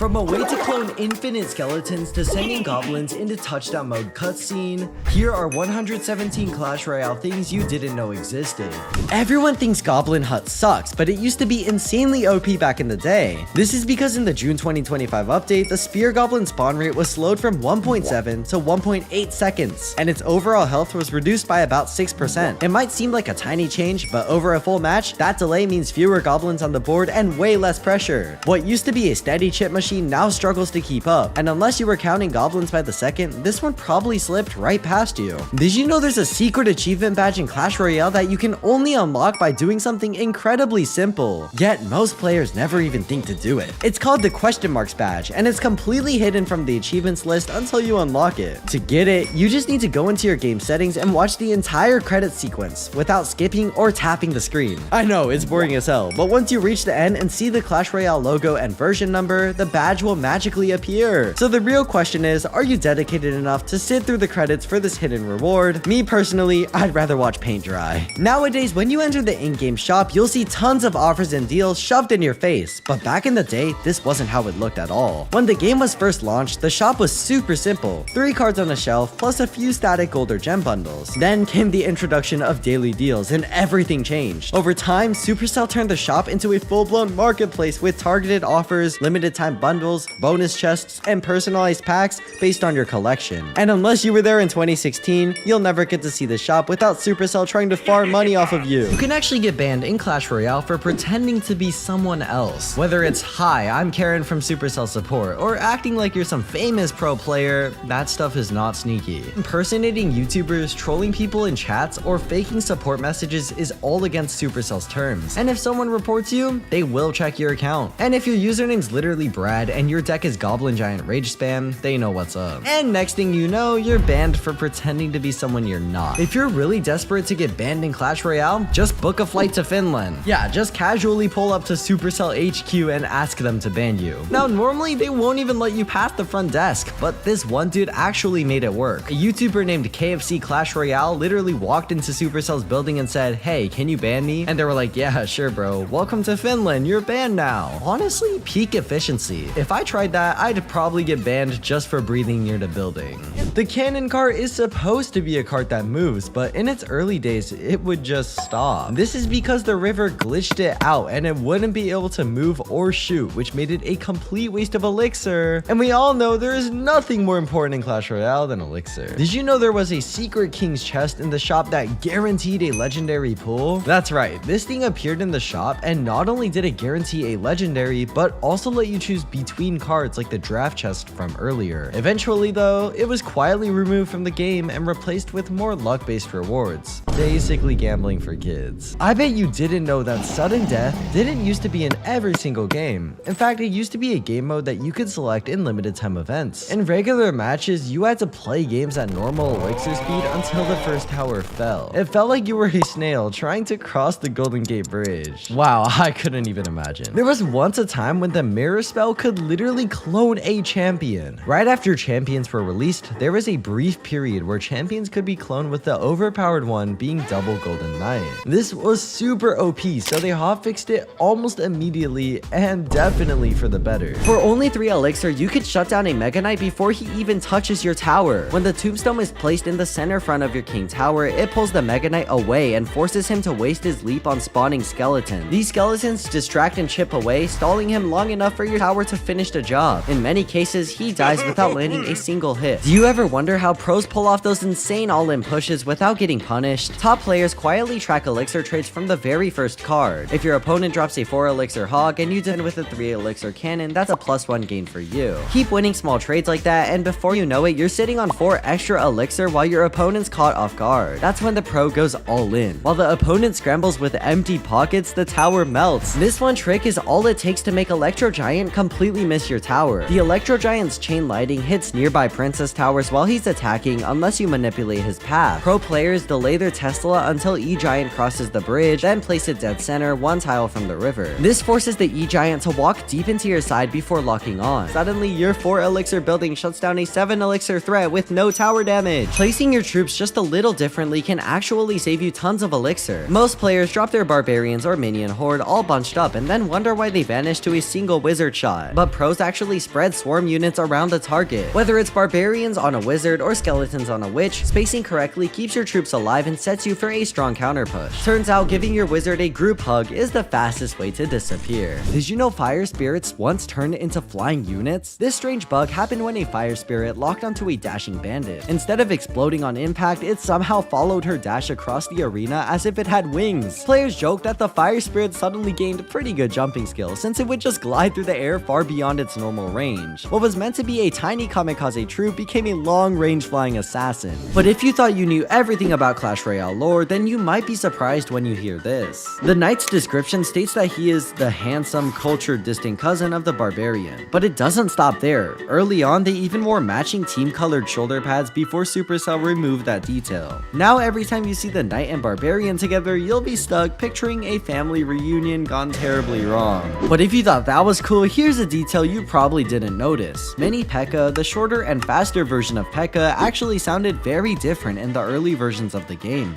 From a way to clone infinite skeletons to sending goblins into touchdown mode cutscene, here are 117 Clash Royale things you didn't know existed. Everyone thinks Goblin Hut sucks, but it used to be insanely OP back in the day. This is because in the June 2025 update, the Spear Goblin spawn rate was slowed from 1.7 to 1.8 seconds, and its overall health was reduced by about 6%. It might seem like a tiny change, but over a full match, that delay means fewer goblins on the board and way less pressure. What used to be a steady chip machine now struggles to keep up, and unless you were counting goblins by the second, this one probably slipped right past you. Did you know there's a secret achievement badge in Clash Royale that you can only unlock by doing something incredibly simple? Yet most players never even think to do it. It's called the question marks badge, and it's completely hidden from the achievements list until you unlock it. To get it, you just need to go into your game settings and watch the entire credit sequence without skipping or tapping the screen. I know, it's boring as hell, but once you reach the end and see the Clash Royale logo and version number, the badge will magically appear. So the real question is, are you dedicated enough to sit through the credits for this hidden reward? Me personally, I'd rather watch paint dry. Nowadays, when you enter the in-game shop, you'll see tons of offers and deals shoved in your face, but back in the day, this wasn't how it looked at all. When the game was first launched, the shop was super simple. 3 cards on a shelf, plus a few static gold or gem bundles. Then came the introduction of daily deals, and everything changed. Over time, Supercell turned the shop into a full-blown marketplace with targeted offers, limited time bundles, bonus chests, and personalized packs based on your collection. And unless you were there in 2016, you'll never get to see the shop without Supercell trying to farm money off of you. You can actually get banned in Clash Royale for pretending to be someone else. Whether it's, "Hi, I'm Karen from Supercell support," or acting like you're some famous pro player, that stuff is not sneaky. Impersonating YouTubers, trolling people in chats, or faking support messages is all against Supercell's terms. And if someone reports you, they will check your account. And if your username's literally Brad and your deck is Goblin Giant Rage Spam, they know what's up. And next thing you know, you're banned for pretending to be someone you're not. If you're really desperate to get banned in Clash Royale, just book a flight to Finland. Yeah, just casually pull up to Supercell HQ and ask them to ban you. Now, normally they won't even let you pass the front desk, but this one dude actually made it work. A YouTuber named KFC Clash Royale literally walked into Supercell's building and said, "Hey, can you ban me?" And they were like, "Yeah, sure bro, welcome to Finland, you're banned now." Honestly, peak efficiency. If I tried that, I'd probably get banned just for breathing near the building. The cannon cart is supposed to be a cart that moves, but in its early days, it would just stop. This is because the river glitched it out and it wouldn't be able to move or shoot, which made it a complete waste of elixir. And we all know there is nothing more important in Clash Royale than elixir. Did you know there was a secret king's chest in the shop that guaranteed a legendary pull? That's right, this thing appeared in the shop, and not only did it guarantee a legendary, but also let you choose between cards like the draft chest from earlier. Eventually though, it was quietly removed from the game and replaced with more luck-based rewards. Basically gambling for kids. I bet you didn't know that sudden death didn't used to be in every single game. In fact, it used to be a game mode that you could select in limited time events. In regular matches, you had to play games at normal elixir speed until the first tower fell. It felt like you were a snail trying to cross the Golden Gate Bridge. Wow, I couldn't even imagine. There was once a time when the mirror spell could literally clone a champion. Right after champions were released, there was a brief period where champions could be cloned with the overpowered one being double Golden Knight. This was super OP, so they hotfixed it almost immediately, and definitely for the better. For only 3 elixir, you could shut down a Mega Knight before he even touches your tower. When the tombstone is placed in the center front of your king tower, it pulls the Mega Knight away and forces him to waste his leap on spawning skeletons. These skeletons distract and chip away, stalling him long enough for your tower to finish the job. In many cases, he dies without landing a single hit. Do you ever wonder how pros pull off those insane all-in pushes without getting punished? Top players quietly track elixir trades from the very first card. If your opponent drops a 4 elixir hog and you defend with a 3 elixir cannon, that's a +1 gain for you. Keep winning small trades like that, and before you know it, you're sitting on 4 extra elixir while your opponent's caught off guard. That's when the pro goes all in. While the opponent scrambles with empty pockets, the tower melts. This one trick is all it takes to make Electro Giant completely miss your tower. The Electro Giant's chain lighting hits nearby princess towers while he's attacking unless you manipulate his path. Pro players delay their Tesla until E-Giant crosses the bridge, then place it dead center 1 tile from the river. This forces the E-Giant to walk deep into your side before locking on. Suddenly, your 4 elixir building shuts down a 7 elixir threat with no tower damage. Placing your troops just a little differently can actually save you tons of elixir. Most players drop their barbarians or minion horde all bunched up and then wonder why they vanish to a single wizard shot. But pros actually spread swarm units around the target. Whether it's barbarians on a wizard or skeletons on a witch, spacing correctly keeps your troops alive and sets you for a strong counter push. Turns out giving your wizard a group hug is the fastest way to disappear. Did you know fire spirits once turned into flying units? This strange bug happened when a fire spirit locked onto a dashing bandit. Instead of exploding on impact, it somehow followed her dash across the arena as if it had wings. Players joked that the fire spirit suddenly gained pretty good jumping skills since it would just glide through the air far beyond its normal range. What was meant to be a tiny kamikaze troop became a long-range flying assassin. But if you thought you knew everything about Clash Royale lore, then you might be surprised when you hear this. The knight's description states that he is the handsome, cultured, distant cousin of the barbarian. But it doesn't stop there. Early on, they even wore matching team-colored shoulder pads before Supercell removed that detail. Now every time you see the knight and barbarian together, you'll be stuck picturing a family reunion gone terribly wrong. But if you thought that was cool, here's a detail you probably didn't notice. Mini P.E.K.K.A, the shorter and faster version of P.E.K.K.A, actually sounded very different in the early versions of the game.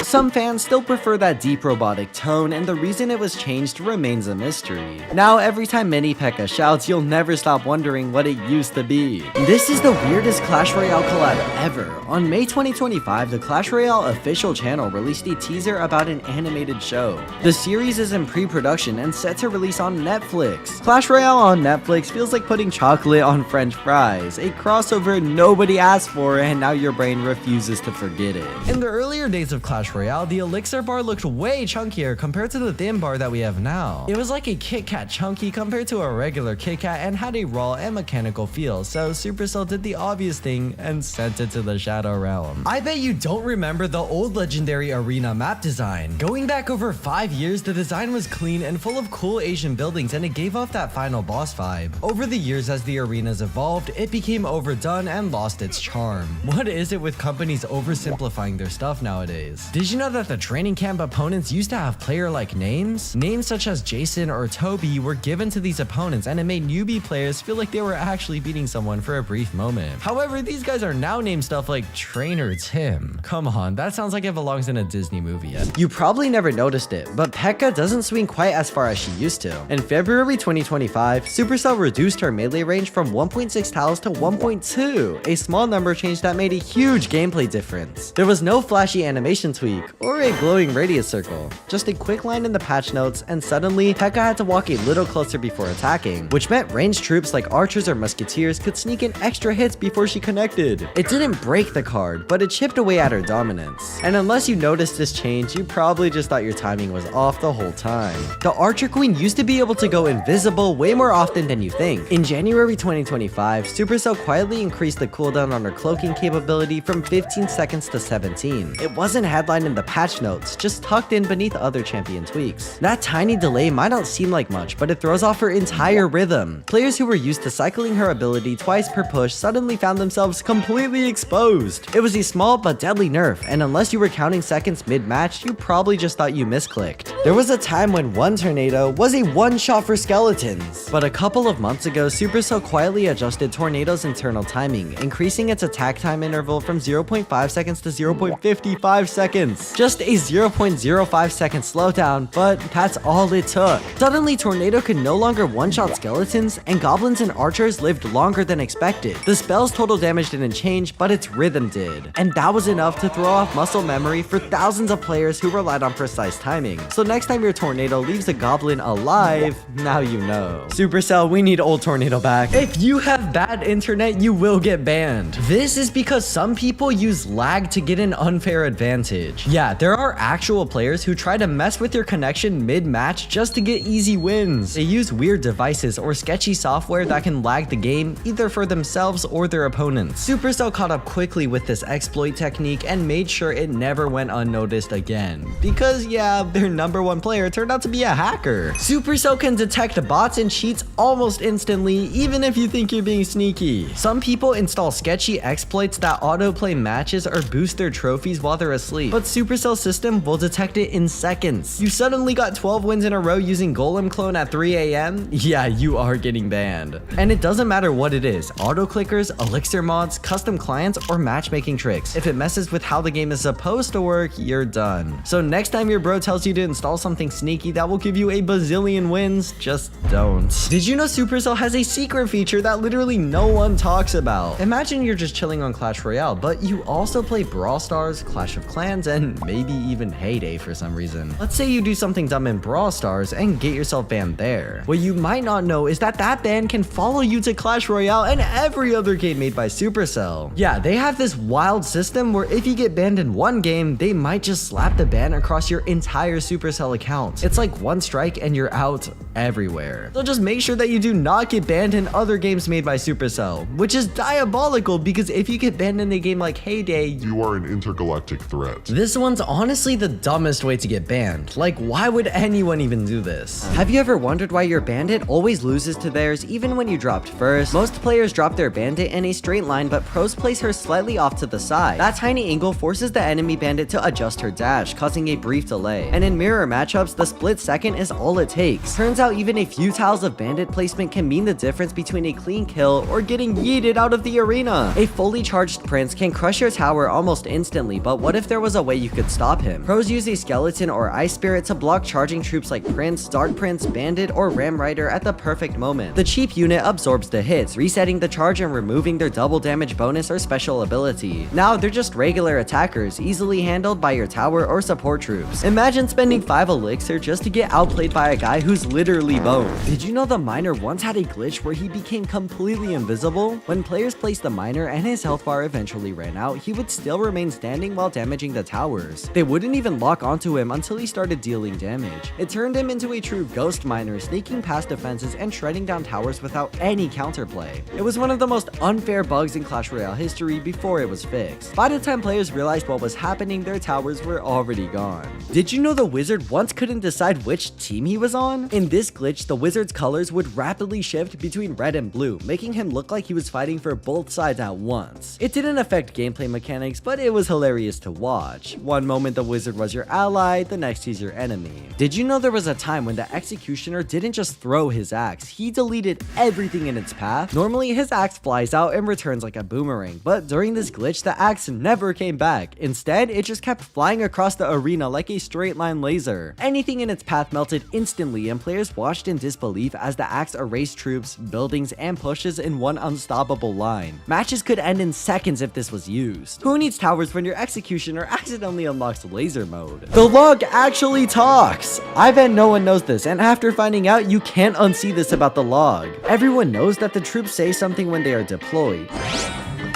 Some fans still prefer that deep robotic tone, and the reason it was changed remains a mystery. Now every time Mini P.E.K.K.A shouts, you'll never stop wondering what it used to be. This is the weirdest Clash Royale collab ever. On May 2025, the Clash Royale official channel released a teaser about an animated show. The series is in pre-production and set to release on Netflix. Clash Royale on Netflix feels like putting chocolate on French fries, a crossover nobody asked for and now your brain refuses to forget it. In the earlier days of Clash Royale, the elixir bar looked way chunkier compared to the thin bar that we have now. It was like a Kit Kat chunky compared to a regular Kit Kat and had a raw and mechanical feel, so Supercell did the obvious thing and sent it to the Shadow Realm. I bet you don't remember the old legendary arena map design. Going back over 5 years, the design was clean and full of cool Asian buildings and it gave off that final boss vibe. Over the years as the arenas evolved, it became overdone and lost its charm. What is it with companies oversimplifying their stuff nowadays? Did you know that the training camp opponents used to have player-like names? Names such as Jason or Toby were given to these opponents and it made newbie players feel like they were actually beating someone for a brief moment. However, these guys are now named stuff like Trainer Tim. Come on, that sounds like it belongs in a Disney movie. You probably never noticed it, but P.E.K.K.A doesn't swing quite as far as she used to. In February 2025, Supercell reduced her melee range from 1.6 tiles to 1.2, a small number change that made a huge gameplay difference. There was no flashy animation tweak or a glowing radius circle, just a quick line in the patch notes, and suddenly P.E.K.K.A had to walk a little closer before attacking, which meant ranged troops like archers or musketeers could sneak in extra hits before she connected. It didn't break the card, but it chipped away at her dominance. And unless you noticed this change, you probably just thought your timing was off the whole time. The Archer Queen used to be able to go invisible way more often than you think. In January 2025, Supercell quietly increased the cooldown on her cloaking capability from 15 seconds to 17. It wasn't headlined in the patch notes, just tucked in beneath other champion tweaks. That tiny delay might not seem like much, but it throws off her entire rhythm. Players who were used to cycling her ability twice per push suddenly found themselves completely exposed. It was a small but deadly nerf, and unless you were counting seconds mid-match, you probably just thought you misclicked. There was a time when one tornado was a one-shot for skeletons, but a couple of months ago, Supercell quietly adjusted Tornado's internal timing, increasing its attack time interval from 0.5 seconds to 0.55 seconds. Just a 0.05 second slowdown, but that's all it took. Suddenly, Tornado could no longer one-shot skeletons, and goblins and archers lived longer than expected. The spell's total damage didn't change, but its rhythm did. And that was enough to throw off muscle memory for thousands of players who relied on precise timing. So next time your Tornado leaves a goblin alive, now you know. Supercell, we need old Tornado back. If you have bad internet, you will get banned. This is because some people use lag to get an unfair unfair advantage. Yeah, there are actual players who try to mess with your connection mid-match just to get easy wins. They use weird devices or sketchy software that can lag the game either for themselves or their opponents. Supercell caught up quickly with this exploit technique and made sure it never went unnoticed again. Because yeah, their #1 player turned out to be a hacker. Supercell can detect bots and cheats almost instantly, even if you think you're being sneaky. Some people install sketchy exploits that autoplay matches or boost their trophies while they're asleep, but Supercell's system will detect it in seconds. You suddenly got 12 wins in a row using Golem Clone at 3 AM? Yeah, you are getting banned. And it doesn't matter what it is, auto clickers, elixir mods, custom clients, or matchmaking tricks. If it messes with how the game is supposed to work, you're done. So next time your bro tells you to install something sneaky that will give you a bazillion wins, just don't. Did you know Supercell has a secret feature that literally no one talks about? Imagine you're just chilling on Clash Royale, but you also play Brawl Stars, Clash of Clans, and maybe even Heyday for some reason. Let's say you do something dumb in Brawl Stars and get yourself banned there. What you might not know is that that ban can follow you to Clash Royale and every other game made by Supercell. Yeah, they have this wild system where if you get banned in one game, they might just slap the ban across your entire Supercell account. It's like one strike and you're out everywhere. So just make sure that you do not get banned in other games made by Supercell, which is diabolical because if you get banned in a game like Heyday, you are an intergalactic threat. This one's honestly the dumbest way to get banned. Like, why would anyone even do this? Have you ever wondered why your bandit always loses to theirs even when you dropped first? Most players drop their bandit in a straight line, but pros place her slightly off to the side. That tiny angle forces the enemy bandit to adjust her dash, causing a brief delay. And in mirror matchups, the split second is all it takes. Turns out even a few tiles of bandit placement can mean the difference between a clean kill or getting yeeted out of the arena. A fully charged prince can crush your tower almost instantly, but what if there was a way you could stop him? Pros use a skeleton or ice spirit to block charging troops like Prince, Dark Prince, Bandit, or Ram Rider at the perfect moment. The cheap unit absorbs the hits, resetting the charge and removing their double damage bonus or special ability. Now they're just regular attackers, easily handled by your tower or support troops. Imagine spending 5 elixir just to get outplayed by a guy who's literally boned. Did you know the miner once had a glitch where he became completely invisible? When players placed the miner and his health bar eventually ran out, he would still remain standing while damaging the towers. They wouldn't even lock onto him until he started dealing damage. It turned him into a true ghost miner, sneaking past defenses and shredding down towers without any counterplay. It was one of the most unfair bugs in Clash Royale history before it was fixed. By the time players realized what was happening, their towers were already gone. Did you know the wizard once couldn't decide which team he was on? In this glitch, the wizard's colors would rapidly shift between red and blue, making him look like he was fighting for both sides at once. It didn't affect gameplay mechanics, but it was hilarious to watch. One moment the wizard was your ally, the next he's your enemy. Did you know there was a time when the executioner didn't just throw his axe, he deleted everything in its path? Normally his axe flies out and returns like a boomerang, but during this glitch the axe never came back. Instead, it just kept flying across the arena like a straight line laser. Anything in its path melted instantly and players watched in disbelief as the axe erased troops, buildings, and pushes in one unstoppable line. Matches could end in seconds if this was used. Who needs towers when your executioner accidentally unlocks laser mode? The log actually talks! I bet no one knows this, and after finding out, you can't unsee this about the log. Everyone knows that the troops say something when they are deployed.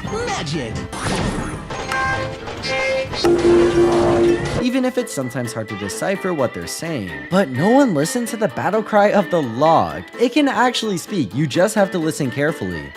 Magic! Even if it's sometimes hard to decipher what they're saying. But no one listens to the battle cry of the log. It can actually speak, you just have to listen carefully.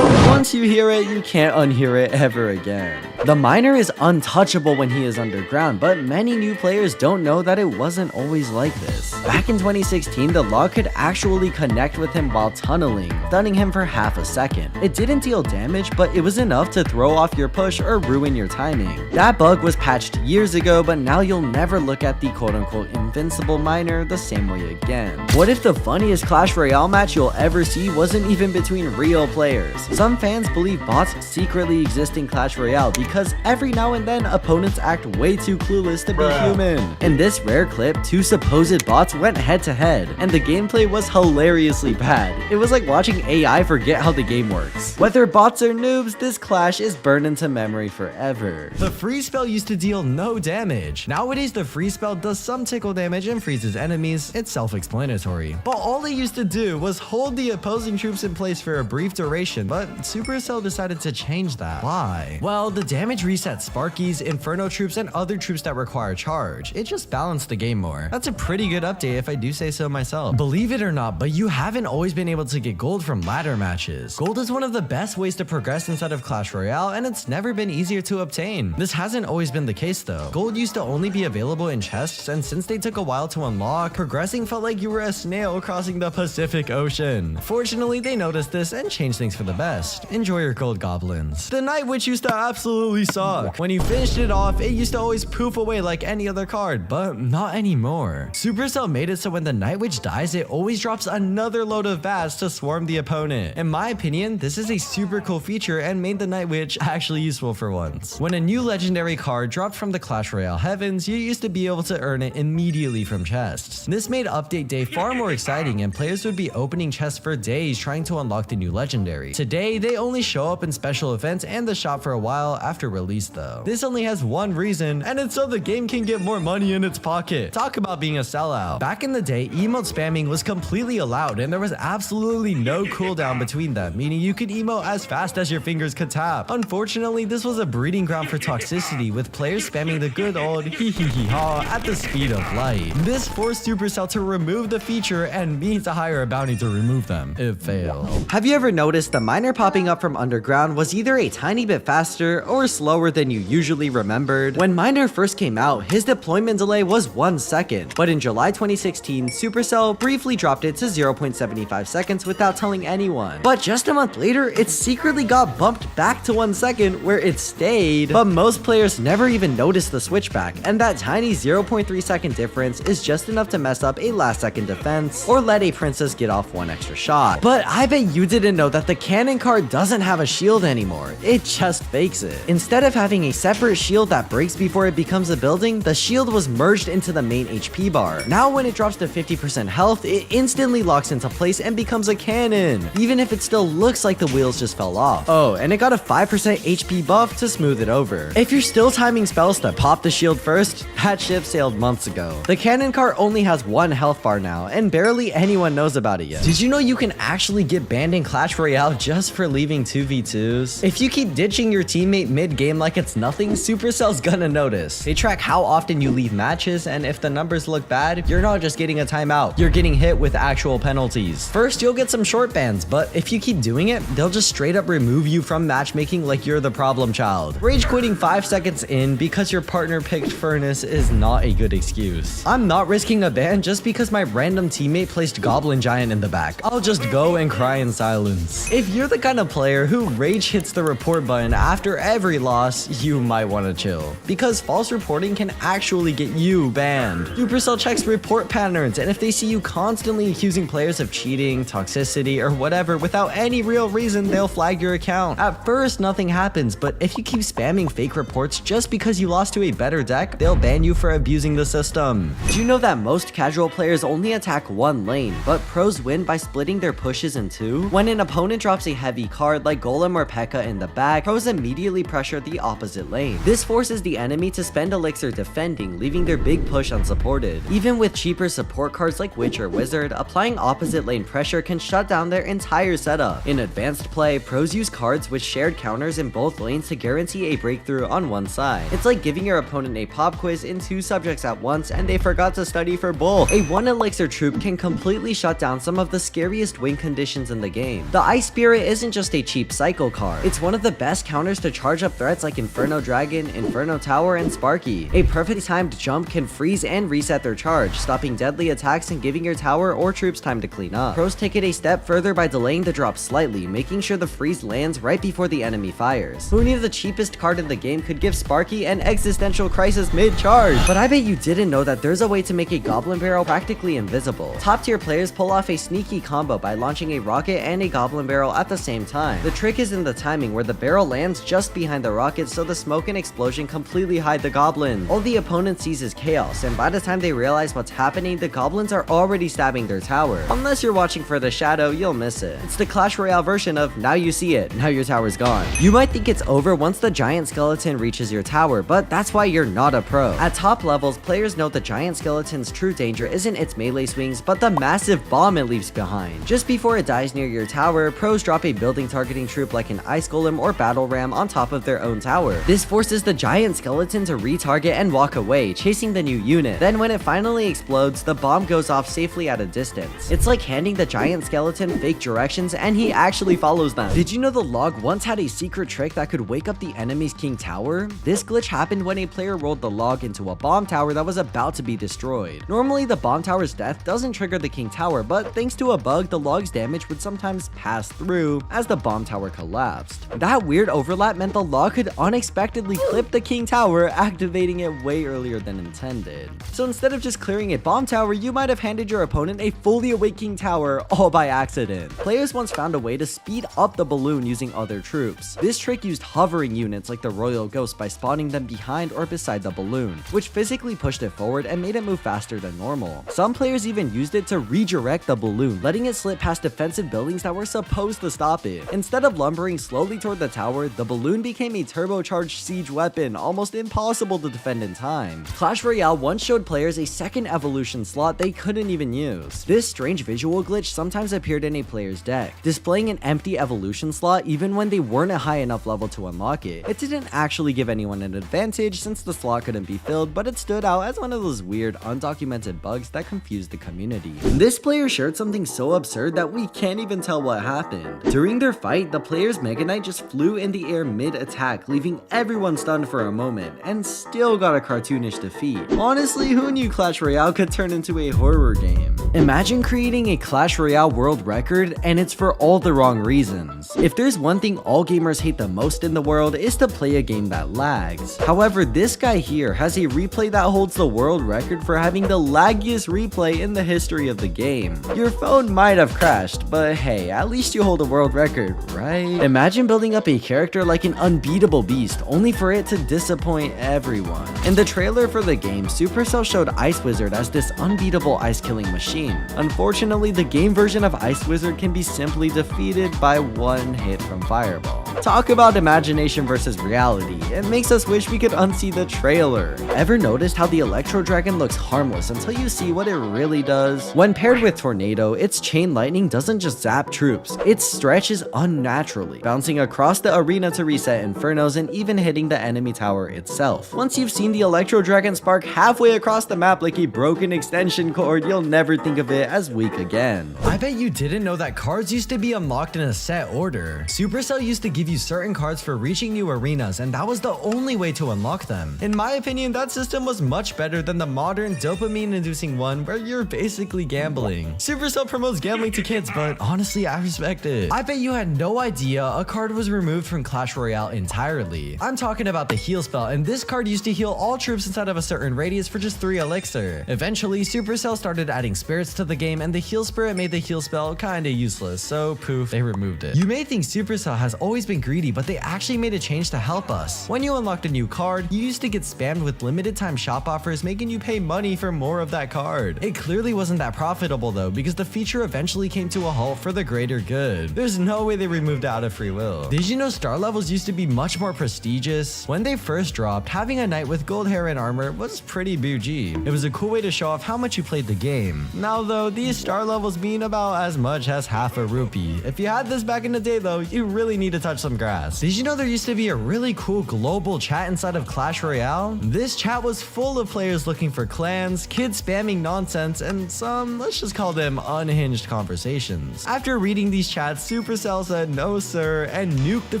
Once you hear it, you can't unhear it ever again. The miner is untouchable when he is underground, but many new players don't know that it wasn't always like this. Back in 2016, the log could actually connect with him while tunneling, stunning him for half a second. It didn't deal damage, but it was enough to throw off your push or ruin your timing. That bug was patched years ago, but now you'll never look at the quote-unquote invincible miner the same way again. What if the funniest Clash Royale match you'll ever see wasn't even between real players? Some fans believe bots secretly exist in Clash Royale because every now and then opponents act way too clueless to be human. In this rare clip, 2 supposed bots went head to head, and the gameplay was hilariously bad. It was like watching AI forget how the game works. Whether bots or noobs, this clash is burned into memory forever. The freeze spell used to deal no damage. Nowadays, the freeze spell does some tickle damage and freezes enemies. It's self-explanatory. But all it used to do was hold the opposing troops in place for a brief duration, but Supercell decided to change that. Why? Well, the damage reset Sparkies, Inferno troops, and other troops that require charge. It just balanced the game more. That's a pretty good update if I do say so myself. Believe it or not, but you haven't always been able to get gold from ladder matches. Gold is one of the best ways to progress inside of Clash Royale, and it's never been easier to obtain. This hasn't always been the case though. Gold used to only be available in chests, and since they took a while to unlock, progressing felt like you were a snail crossing the Pacific Ocean. Fortunately, they noticed this and changed things for the best. Enjoy your gold goblins. The Night Witch used to absolutely suck. When you finished it off, it used to always poof away like any other card, but not anymore. Supercell made it so when the Night Witch dies, it always drops another load of VATs to swarm the opponent. In my opinion, this is a super cool feature and made the Night Witch actually useful for once. When a new legendary card dropped from the Clash Royale heavens, you used to be able to earn it immediately from chests. This made update day far more exciting, and players would be opening chests for days trying to unlock the new legendary. Today, they only show up in special events and the shop for a while after release though. This only has one reason, and it's so the game can get more money in its pocket. Talk about being a sellout. Back in the day, emote spamming was completely allowed, and there was absolutely no cooldown between them, meaning you could emote as fast as your fingers could tap. Unfortunately, this was a breeding ground for toxicity, with players spamming the good old hee hee hee ha at the speed of light. This forced Supercell to remove the feature and me to hire a bounty to remove them. It failed. Have you ever noticed the miner popping up from underground was either a tiny bit faster or slower than you usually remembered? When Miner first came out, his deployment delay was 1 second, but in July 2016, Supercell briefly dropped it to 0.75 seconds without telling anyone. But just a month later, it secretly got bumped back to 1 second where it stayed. But most players never even noticed the switchback, and that tiny 0.3 second difference is just enough to mess up a last second defense or let a princess get off one extra shot. But I bet you didn't know that the cannon card doesn't have a shield anymore. It just fakes it. Instead of having a separate shield that breaks before it becomes a building, the shield was merged into the main HP bar. Now when it drops to 50% health, it instantly locks into place and becomes a cannon, even if it still looks like the wheels just fell off. Oh, and it got a 5% HP buff to smooth it over. If you're still timing spells to pop the shield first, that ship sailed months ago. The cannon cart only has 1 health bar now, and barely anyone knows about it yet. Did you know you can actually get banned in Clash Royale just for leaving 2v2s? If you keep ditching your teammate mid-game like it's nothing, Supercell's gonna notice. They track how often you leave matches, and if the numbers look bad, you're not just getting a timeout, you're getting hit with actual penalties. First, you'll get some short bans, but if you keep doing it, they'll just straight up remove you from matchmaking like you're the problem child. Rage quitting 5 seconds in because your partner picked Furnace is not a good excuse. I'm not risking a ban just because my random teammate placed Goblin Giant in the back. I'll just go and cry in silence. If you're the kind of player who rage hits the report button after every loss, you might want to chill, because false reporting can actually get you banned. Supercell checks report patterns, and if they see you constantly accusing players of cheating, toxicity, or whatever without any real reason, they'll flag your account. At first, nothing happens, but if you keep spamming fake reports just because you lost to a better deck, they'll ban you for abusing the system. Did you know that most casual players only attack one lane, but pros win by splitting their pushes in two? When an opponent drops a heavy card like Golem or P.E.K.K.A in the back, pros immediately pressure the opposite lane. This forces the enemy to spend elixir defending, leaving their big push unsupported. Even with cheaper support cards like Witch or Wizard, applying opposite lane pressure can shut down their entire setup. In advanced play, pros use cards with shared counters in both lanes to guarantee a breakthrough on one side. It's like giving your opponent a pop quiz in 2 subjects at once and they forgot to study for both. A 1 elixir troop can completely shut down some of the scariest win conditions in the game. The Ice Spirit isn't just a cheap cycle card, it's one of the best counters to charge up threats like Inferno Dragon, Inferno Tower, and Sparky. A perfect timed jump can freeze and reset their charge, stopping deadly attacks and giving your tower or troops time to clean up. Pros take it a step further by delaying the drop slightly, making sure the freeze lands right before the enemy fires. Who knew the cheapest card in the game could give Sparky an existential crisis mid-charge? But I bet you didn't know that there's a way to make a Goblin Barrel practically invisible. Top tier players pull off a sneaky combo by launching a rocket and a Goblin Barrel at the same time. The trick is in the timing, where the barrel lands just behind the rocket so the smoke and explosion completely hide the goblin. All the opponent sees is chaos, and by the time they realize what's happening, the goblins are already stabbing their tower. Unless you're watching for the shadow, you'll miss it. It's the Clash Royale version of now you see it, now your tower's gone. You might think it's over once the giant skeleton reaches your tower, but that's why you're not a pro. At top levels, players know the giant skeleton's true danger isn't its melee swings, but the massive bomb it leaves behind. Just before it dies near your tower, pros drop a building targeting troop like an Ice Golem or Battle Ram on top of their their own tower. This forces the giant skeleton to retarget and walk away, chasing the new unit. Then when it finally explodes, the bomb goes off safely at a distance. It's like handing the giant skeleton fake directions and he actually follows them. Did you know the log once had a secret trick that could wake up the enemy's king tower? This glitch happened when a player rolled the log into a bomb tower that was about to be destroyed. Normally the bomb tower's death doesn't trigger the king tower, but thanks to a bug, the log's damage would sometimes pass through as the bomb tower collapsed. That weird overlap meant the log could unexpectedly clip the king tower, activating it way earlier than intended. So instead of just clearing a bomb tower, you might have handed your opponent a fully awake king tower all by accident. Players once found a way to speed up the balloon using other troops. This trick used hovering units like the Royal Ghost by spawning them behind or beside the balloon, which physically pushed it forward and made it move faster than normal. Some players even used it to redirect the balloon, letting it slip past defensive buildings that were supposed to stop it. Instead of lumbering slowly toward the tower, the balloon became a turbocharged siege weapon, almost impossible to defend in time. Clash Royale once showed players a second evolution slot they couldn't even use. This strange visual glitch sometimes appeared in a player's deck, displaying an empty evolution slot even when they weren't a high enough level to unlock it. It didn't actually give anyone an advantage since the slot couldn't be filled, but it stood out as one of those weird, undocumented bugs that confused the community. This player shared something so absurd that we can't even tell what happened. During their fight, the player's Mega Knight just flew in the air mid-attack, leaving everyone stunned for a moment, and still got a cartoonish defeat. Honestly, who knew Clash Royale could turn into a horror game? Imagine creating a Clash Royale world record, and it's for all the wrong reasons. If there's one thing all gamers hate the most in the world, it's to play a game that lags. However, this guy here has a replay that holds the world record for having the laggiest replay in the history of the game. Your phone might have crashed, but hey, at least you hold a world record, right? Imagine building up a character like an unbeatable beast, only for it to disappoint everyone. In the trailer for the game, Supercell showed Ice Wizard as this unbeatable ice-killing machine. Unfortunately, the game version of Ice Wizard can be simply defeated by one hit from Fireball. Talk about imagination versus reality. It makes us wish we could unsee the trailer. Ever noticed how the Electro Dragon looks harmless until you see what it really does? When paired with Tornado, its chain lightning doesn't just zap troops, it stretches unnaturally, bouncing across the arena to reset infernos and even hitting the enemy tower itself. Once you've seen the Electro Dragon spark halfway across the map like a broken extension cord, you'll never think of it as weak again. I bet you didn't know that cards used to be unlocked in a set order. Supercell used to give you certain cards for reaching new arenas, and that was the only way to unlock them. In my opinion, that system was much better than the modern dopamine-inducing one where you're basically gambling. Supercell promotes gambling to kids, but honestly, I respect it. I bet you had no idea a card was removed from Clash Royale entirely. I'm talking about the heal spell, and this card used to heal all troops inside of a certain radius for just 3 elixir. Eventually, Supercell started adding spirits to the game, and the heal spirit made the heal spell kinda useless, so poof, they removed it. You may think Supercell has always been greedy, but they actually made a change to help us. When you unlocked a new card, you used to get spammed with limited time shop offers, making you pay money for more of that card. It clearly wasn't that profitable though, because the feature eventually came to a halt for the greater good. There's no way they removed it out of free will. Did you know star levels used to be much more prestigious? When they first dropped, having a knight with gold hair and armor was pretty bougie. It was a cool way to show off how much you played the game. Now though, these star levels mean about as much as half a rupee. If you had this back in the day though, you really need to touch some grass. Did you know there used to be a really cool global chat inside of Clash Royale? This chat was full of players looking for clans, kids spamming nonsense, and some, let's just call them unhinged conversations. After reading these chats, Supercell said no sir and nuked the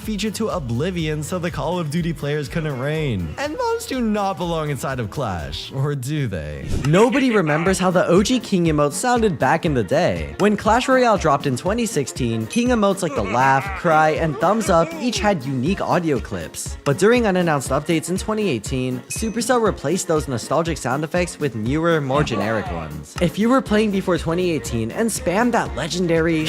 feature to oblivion so the Call of Duty players couldn't reign. And mods do not belong inside of Clash, or do they? Nobody remembers how the OG King emote sounded back in the day. When Clash Royale dropped in 2016, King emotes like the laugh, cry, and thumbs up each had unique audio clips. But during unannounced updates in 2018, Supercell replaced those nostalgic sound effects with newer, more generic ones. If you were playing before 2018 and spammed that legendary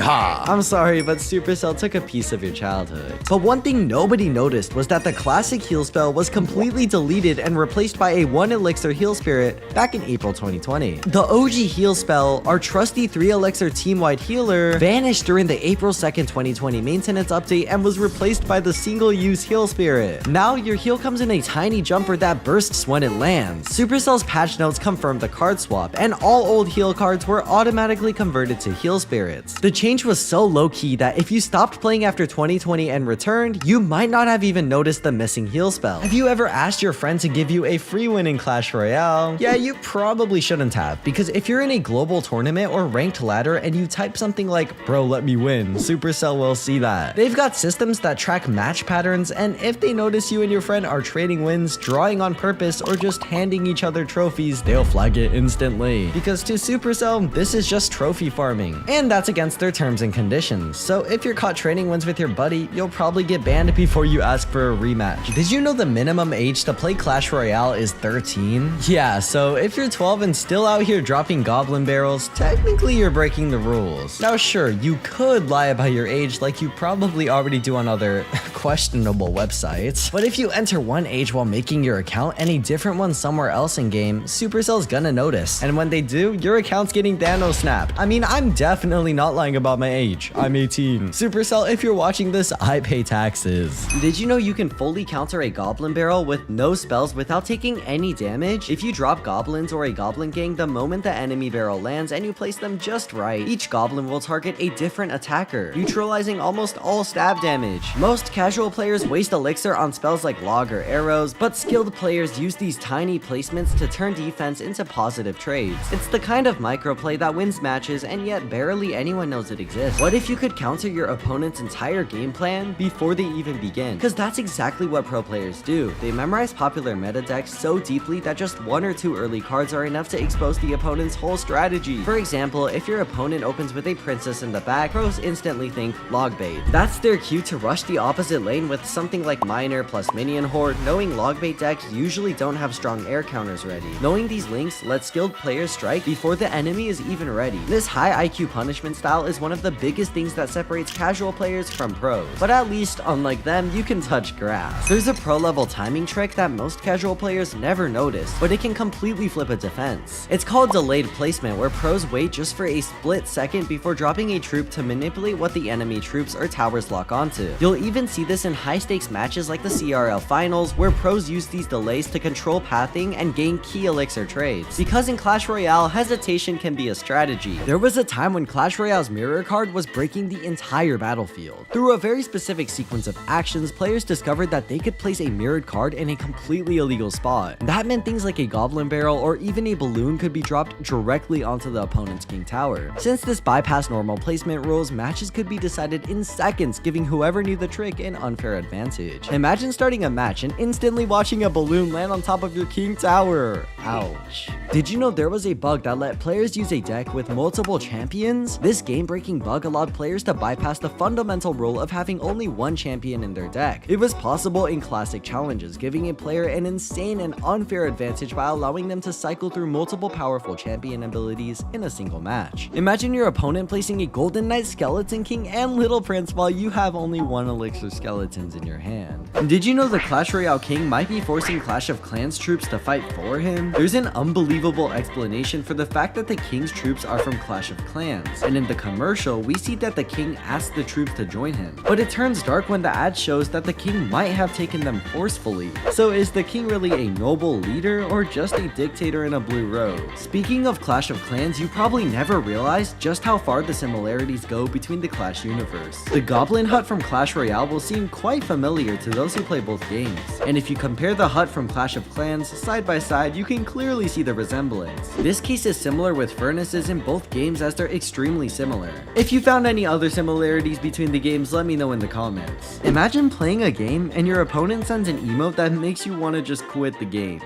I'm sorry, but Supercell took a piece of your childhood. But one thing nobody noticed was that the classic heal spell was completely deleted and replaced by a 1 elixir heal spirit back in April 2020. The OG heal spell, our trusty 3 elixir team-wide healer, vanished during the April 2nd, 2020 maintenance update update and was replaced by the single-use heal spirit. Now your heal comes in a tiny jumper that bursts when it lands. Supercell's patch notes confirmed the card swap, and all old heal cards were automatically converted to heal spirits. The change was so low-key that if you stopped playing after 2020 and returned, you might not have even noticed the missing heal spell. Have you ever asked your friend to give you a free win in Clash Royale? Yeah, you probably shouldn't have, because if you're in a global tournament or ranked ladder and you type something like, "Bro, let me win," Supercell will see that. They've got systems that track match patterns, and if they notice you and your friend are trading wins, drawing on purpose, or just handing each other trophies, they'll flag it instantly. Because to Supercell, this is just trophy farming, and that's against their terms and conditions. So if you're caught trading wins with your buddy, you'll probably get banned before you ask for a rematch. Did you know the minimum age to play Clash Royale is 13? Yeah, so if you're 12 and still out here dropping goblin barrels, technically you're breaking the rules. Now sure, you could lie about your age like you probably already do on other questionable websites, but if you enter one age while making your account and a different one somewhere else in game, Supercell's gonna notice. And when they do, your account's getting Thanos snapped. I mean, I'm definitely not lying about my age. I'm 18. Supercell, if you're watching this, I pay taxes. Did you know you can fully counter a goblin barrel with no spells without taking any damage? If you drop goblins or a goblin gang the moment the enemy barrel lands and you place them just right, each goblin will target a different attacker, neutralizing almost all stab damage. Most casual players waste elixir on spells like log or arrows, but skilled players use these tiny placements to turn defense into positive trades. It's the kind of microplay that wins matches, and yet barely anyone knows it exists. What if you could counter your opponent's entire game plan before they even begin? Because that's exactly what pro players do. They memorize popular meta decks so deeply that just one or two early cards are enough to expose the opponent's whole strategy. For example, if your opponent opens with a princess in the back, pros instantly think log bait. That's their cue to rush the opposite lane with something like miner plus minion horde, knowing log bait decks usually don't have strong air counters ready. Knowing these links lets skilled players strike before the enemy is even ready. This high IQ punishment style is one of the biggest things that separates casual players from pros, but at least unlike them, you can touch grass. There's a pro level timing trick that most casual players never notice, but it can completely flip a defense. It's called delayed placement, where pros wait just for a split second before dropping a troop to manipulate what the enemy troops or towers lock onto. You'll even see this in high stakes matches like the CRL finals, where pros use these delays to control pathing and gain key elixir trades. Because in Clash Royale, hesitation can be a strategy. There was a time when Clash Royale's mirror card was breaking the entire battlefield. Through a very specific sequence of actions, players discovered that they could place a mirrored card in a completely illegal spot. That meant things like a goblin barrel or even a balloon could be dropped directly onto the opponent's king tower. Since this bypassed normal placement rules, matches could be decided in seconds, giving whoever knew the trick an unfair advantage. Imagine starting a match and instantly watching a balloon land on top of your king tower. Ouch. Did you know there was a bug that let players use a deck with multiple champions? This game-breaking bug allowed players to bypass the fundamental rule of having only one champion in their deck. It was possible in classic challenges, giving a player an insane and unfair advantage by allowing them to cycle through multiple powerful champion abilities in a single match. Imagine your opponent placing a Golden Knight, Skeleton King, and Little Prince while you have only one elixir skeletons in your hand. Did you know the Clash Royale King might be forcing Clash of Clans troops to fight for him? There's an unbelievable explanation for the fact that the King's troops are from Clash of Clans, and in the commercial, we see that the King asks the troops to join him. But it turns dark when the ad shows that the King might have taken them forcefully. So is the King really a noble leader or just a dictator in a blue robe? Speaking of Clash of Clans, you probably never realized just how far the similarities go between the Clash universe. The Goblin Hut from Clash Royale will seem quite familiar to those who play both games, and if you compare the hut from Clash of Clans side by side, you can clearly see the resemblance. This case is similar with furnaces in both games, as they're extremely similar. If you found any other similarities between the games, let me know in the comments. Imagine playing a game and your opponent sends an emote that makes you want to just quit the game.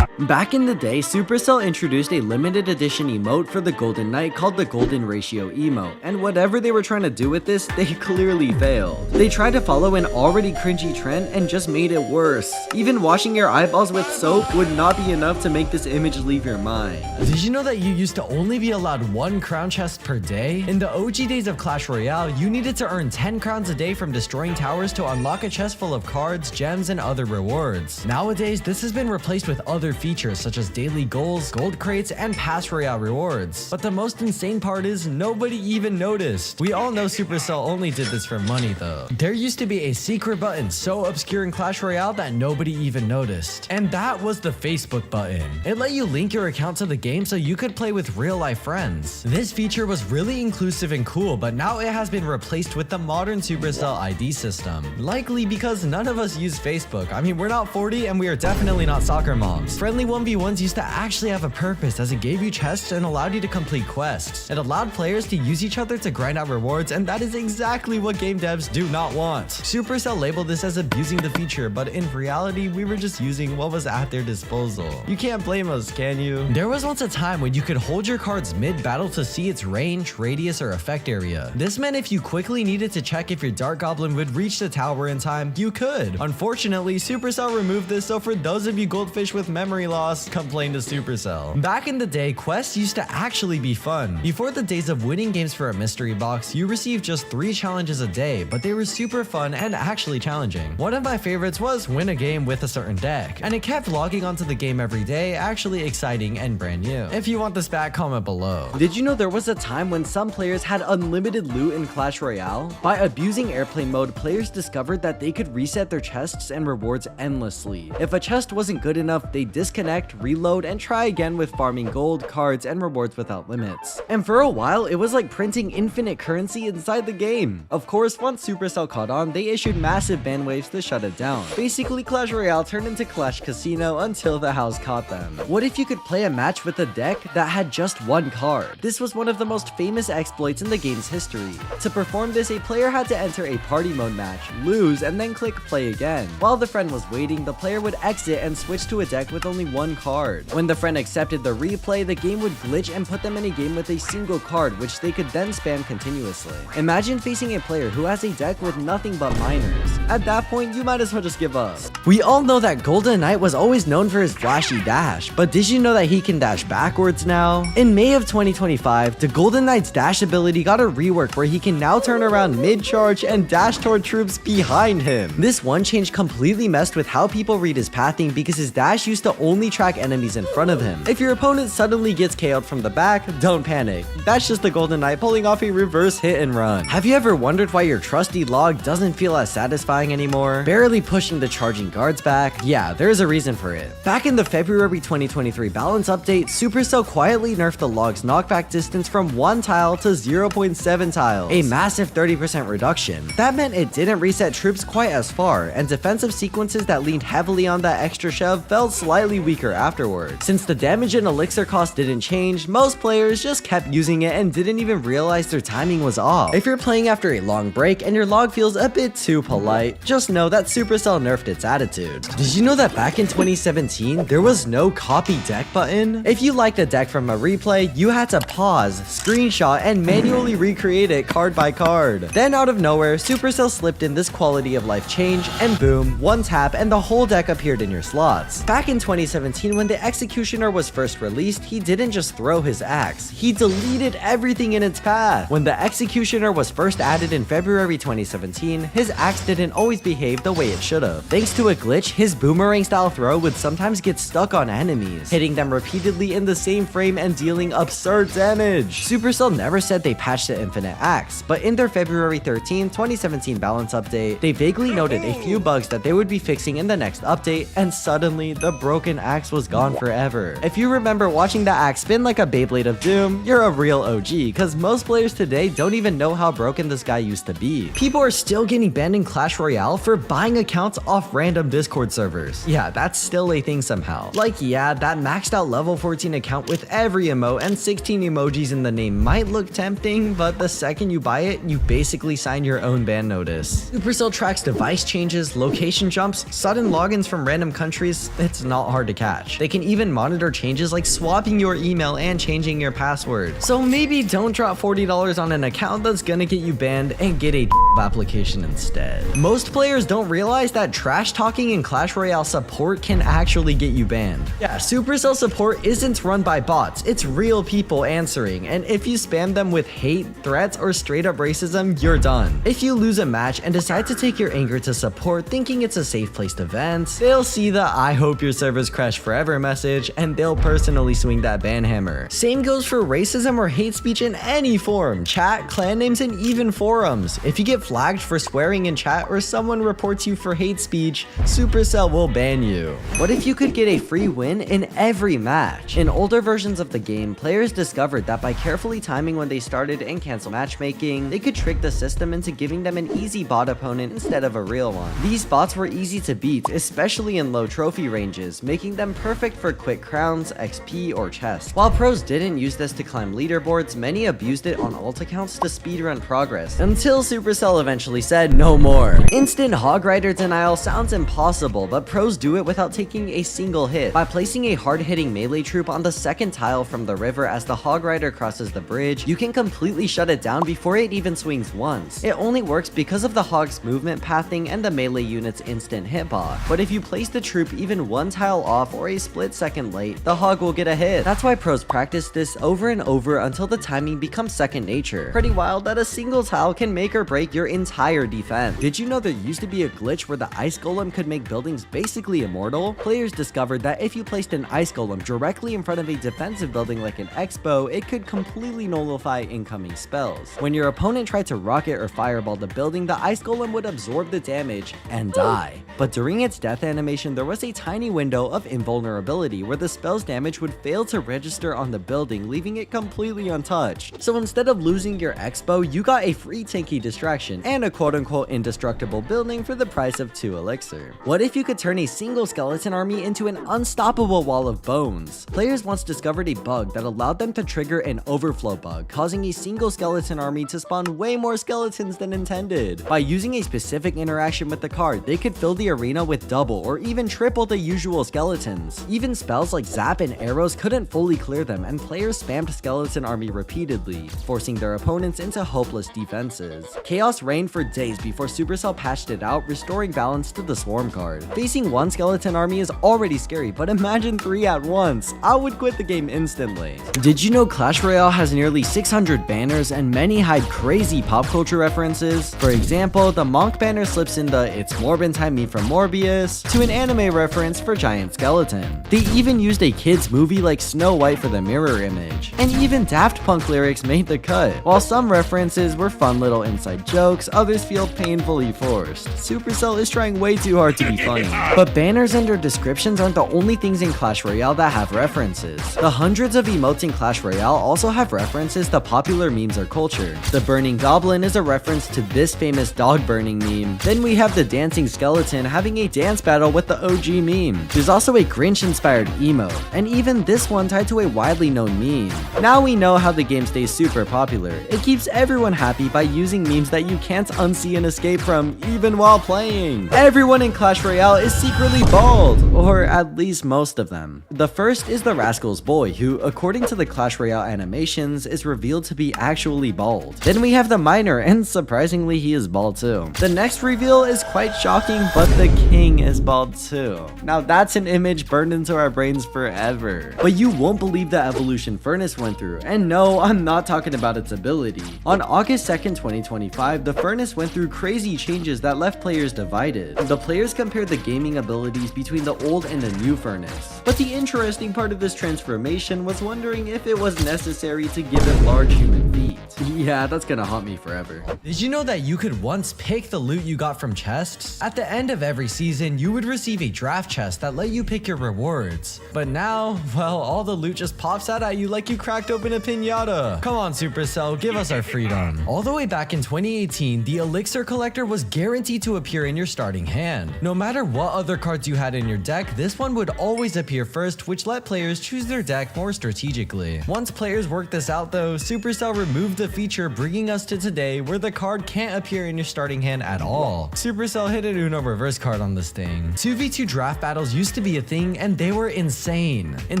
Back in the day, Supercell introduced a limited edition emote for the Golden Knight called the Golden Ratio emote, and whatever they were trying to do with this, they clearly failed. They tried to follow an already cringy trend and just made it worse. Even washing your eyeballs with soap would not be enough to make this image leave your mind. Did you know that you used to only be allowed 1 crown chest per day? In the OG days of Clash Royale, you needed to earn 10 crowns a day from destroying towers to unlock a chest full of cards, gems, and other rewards. Nowadays, this has been been replaced with other features such as daily goals, gold crates, and pass Royale rewards. But the most insane part is nobody even noticed. We all know Supercell only did this for money though. There used to be a secret button so obscure in Clash Royale that nobody even noticed. And that was the Facebook button. It let you link your account to the game so you could play with real life friends. This feature was really inclusive and cool, but now it has been replaced with the modern Supercell ID system. Likely because none of us use Facebook. I mean, we're not 40 and we are definitely not soccer moms. Friendly 1v1s used to actually have a purpose as it gave you chests and allowed you to complete quests. It allowed players to use each other to grind out rewards, and that is exactly what game devs do not want. Supercell labeled this as abusing the feature, but in reality, we were just using what was at their disposal. You can't blame us, can you? There was once a time when you could hold your cards mid-battle to see its range, radius, or effect area. This meant if you quickly needed to check if your Dark Goblin would reach the tower in time, you could. Unfortunately, Supercell removed this, so for those of you goldfish with memory loss, complain to Supercell. Back in the day, quests used to actually be fun. Before the days of winning games for a mystery box, you received just 3 challenges a day, but they were super fun and actually challenging. One of my favorites was win a game with a certain deck, and it kept logging onto the game every day, actually exciting and brand new. If you want this back, comment below. Did you know there was a time when some players had unlimited loot in Clash Royale? By abusing airplane mode, players discovered that they could reset their chests and rewards endlessly. If a chest wasn't good enough, they'd disconnect, reload, and try again with farming gold, cards, and rewards without limits. And for a while, it was like printing infinite currency inside the game. Of course, once Supercell caught on, they issued massive ban waves to shut it down. Basically, Clash Royale turned into Clash Casino until the house caught them. What if you could play a match with a deck that had just 1 card? This was one of the most famous exploits in the game's history. To perform this, a player had to enter a party mode match, lose, and then click play again. While the friend was waiting, the player would exit and switch to a deck with only 1 card. When the friend accepted the replay, the game would glitch and put them in a game with a single card, which they could then spam continuously. Imagine facing a player who has a deck with nothing but minors. At that point, you might as well just give up. We all know that Golden Knight was always known for his flashy dash, but did you know that he can dash backwards now? In May of 2025, the Golden Knight's dash ability got a rework where he can now turn around mid-charge and dash toward troops behind him. This one change completely messed with how people read his pathing because his dash used to only track enemies in front of him. If your opponent suddenly gets KO'd from the back, don't panic. That's just the Golden Knight pulling off a reverse hit and run. Have you ever wondered why your trusty log doesn't feel as satisfying anymore? Barely pushing the charging guards back? Yeah, there's a reason for it. Back in the February 2023 balance update, Supercell quietly nerfed the log's knockback distance from 1 tile to 0.7 tiles, a massive 30% reduction. That meant it didn't reset troops quite as far, and defensive sequences that leaned heavily on that extra shove felt slightly weaker afterwards. Since the damage and elixir cost didn't change, most players just kept using it and didn't even realize their timing was off. If you're playing after a long break and your log feels a bit too polite, just know that Supercell nerfed its attitude. Did you know that back in 2017, there was no copy deck button? If you liked a deck from a replay, you had to pause, screenshot, and manually recreate it card by card. Then out of nowhere, Supercell slipped in this quality of life change, and boom, 1 tap and the whole deck appeared in your slots. Back in 2017, when the Executioner was first released, he didn't just throw his axe, he deleted everything in its path. When the Executioner was first added in February 2017, his axe didn't always behave the way it should have. Thanks to a glitch, his boomerang style throw would sometimes get stuck on enemies, hitting them repeatedly in the same frame and dealing absurd damage. Supercell never said they patched the Infinite Axe, but in their February 13, 2017 balance update, they vaguely noted a few bugs that they would be fixing in the next update, and suddenly, the broken axe was gone forever. If you remember watching the axe spin like a Beyblade of Doom, you're a real OG, cause most players today don't even know how broken this guy used to be. People are still getting banned in Clash Royale for buying accounts off random Discord servers. Yeah, that's still a thing somehow. Like, yeah, that maxed out level 14 account with every emote and 16 emojis in the name might look tempting, but the second you buy it, you basically sign your own ban notice. Supercell tracks device changes, location jumps, sudden logins from random countries. It's not hard to catch. They can even monitor changes like swapping your email and changing your password. So maybe don't drop $40 on an account that's gonna get you banned and get a application instead. Most players don't realize that trash talk talking in Clash Royale, support can actually get you banned. Yeah, Supercell support isn't run by bots, it's real people answering, and if you spam them with hate, threats, or straight up racism, you're done. If you lose a match and decide to take your anger to support thinking it's a safe place to vent, they'll see the "I hope your servers crash forever" message, and they'll personally swing that ban hammer. Same goes for racism or hate speech in any form, chat, clan names, and even forums. If you get flagged for swearing in chat or someone reports you for hate speech, Supercell will ban you. What if you could get a free win in every match? In older versions of the game, players discovered that by carefully timing when they started and cancel matchmaking, they could trick the system into giving them an easy bot opponent instead of a real one. These bots were easy to beat, especially in low trophy ranges, making them perfect for quick crowns, XP, or chests. While pros didn't use this to climb leaderboards, many abused it on alt accounts to speedrun progress, until Supercell eventually said no more. Instant Hog Rider denial sounds impossible, but pros do it without taking a single hit. By placing a hard-hitting melee troop on the second tile from the river as the Hog Rider crosses the bridge, you can completely shut it down before it even swings once. It only works because of the Hog's movement pathing and the melee unit's instant hitbox, but if you place the troop even one tile off or a split second late, the Hog will get a hit. That's why pros practice this over and over until the timing becomes second nature. Pretty wild that a single tile can make or break your entire defense. Did you know there used to be a glitch where the ice golem could make buildings basically immortal? Players discovered that if you placed an ice golem directly in front of a defensive building like an expo, it could completely nullify incoming spells. When your opponent tried to rocket or fireball the building, the ice golem would absorb the damage and die. But during its death animation, there was a tiny window of invulnerability where the spell's damage would fail to register on the building, leaving it completely untouched. So instead of losing your expo, you got a free tanky distraction and a quote-unquote indestructible building for the price of 2 elixir. What if you could turn a single skeleton army into an unstoppable wall of bones? Players once discovered a bug that allowed them to trigger an overflow bug, causing a single skeleton army to spawn way more skeletons than intended. By using a specific interaction with the card, they could fill the arena with double or even triple the usual skeletons. Even spells like Zap and Arrows couldn't fully clear them, and players spammed skeleton army repeatedly, forcing their opponents into hopeless defenses. Chaos reigned for days before Supercell patched it out, restoring balance to the swarm card. Facing one skeleton army is already scary, but imagine 3 at once. I would quit the game instantly. Did you know Clash Royale has nearly 600 banners and many hide crazy pop culture references? For example, the Monk banner slips in the "It's Morbin Time Me from Morbius" to an anime reference for Giant Skeleton. They even used a kids movie like Snow White for the mirror image. And even Daft Punk lyrics made the cut. While some references were fun little inside jokes, others feel painfully forced. Supercell is trying way too hard to be funny. But banners and their descriptions aren't the only things in Clash Royale that have references. The hundreds of emotes in Clash Royale also have references to popular memes or culture. The Burning Goblin is a reference to this famous dog burning meme. Then we have the Dancing Skeleton having a dance battle with the OG meme. There's also a Grinch inspired emote, and even this one tied to a widely known meme. Now we know how the game stays super popular. It keeps everyone happy by using memes that you can't unsee and escape from even while playing. Everyone in Clash Royale is secretly bald, or at least most of them. The first is the Rascal's Boy, who, according to the Clash Royale animations, is revealed to be actually bald. Then we have the Miner, and surprisingly he is bald too. The next reveal is quite shocking, but the King is bald too. Now that's an image burned into our brains forever. But you won't believe the evolution Furnace went through, and no, I'm not talking about its ability. On August 2nd, 2025, the Furnace went through crazy changes that left players divided. The players compared the gaming abilities between the old and the new Furnace. But the interesting part of this transformation was wondering if it was necessary to give it large human feet. Yeah, that's gonna haunt me forever. Did you know that you could once pick the loot you got from chests? At the end of every season, you would receive a draft chest that let you pick your rewards. But now, well, all the loot just pops out at you like you cracked open a piñata. Come on, Supercell, give us our freedom. All the way back in 2018, the Elixir Collector was guaranteed to appear in your starting hand. No matter what other cards you had in your deck, this one would always appear first, which let players choose their deck more strategically. Once players worked this out though, Supercell removed improved the feature, bringing us to today where the card can't appear in your starting hand at all. Supercell hit an Uno reverse card on this thing. 2v2 draft battles used to be a thing and they were insane. In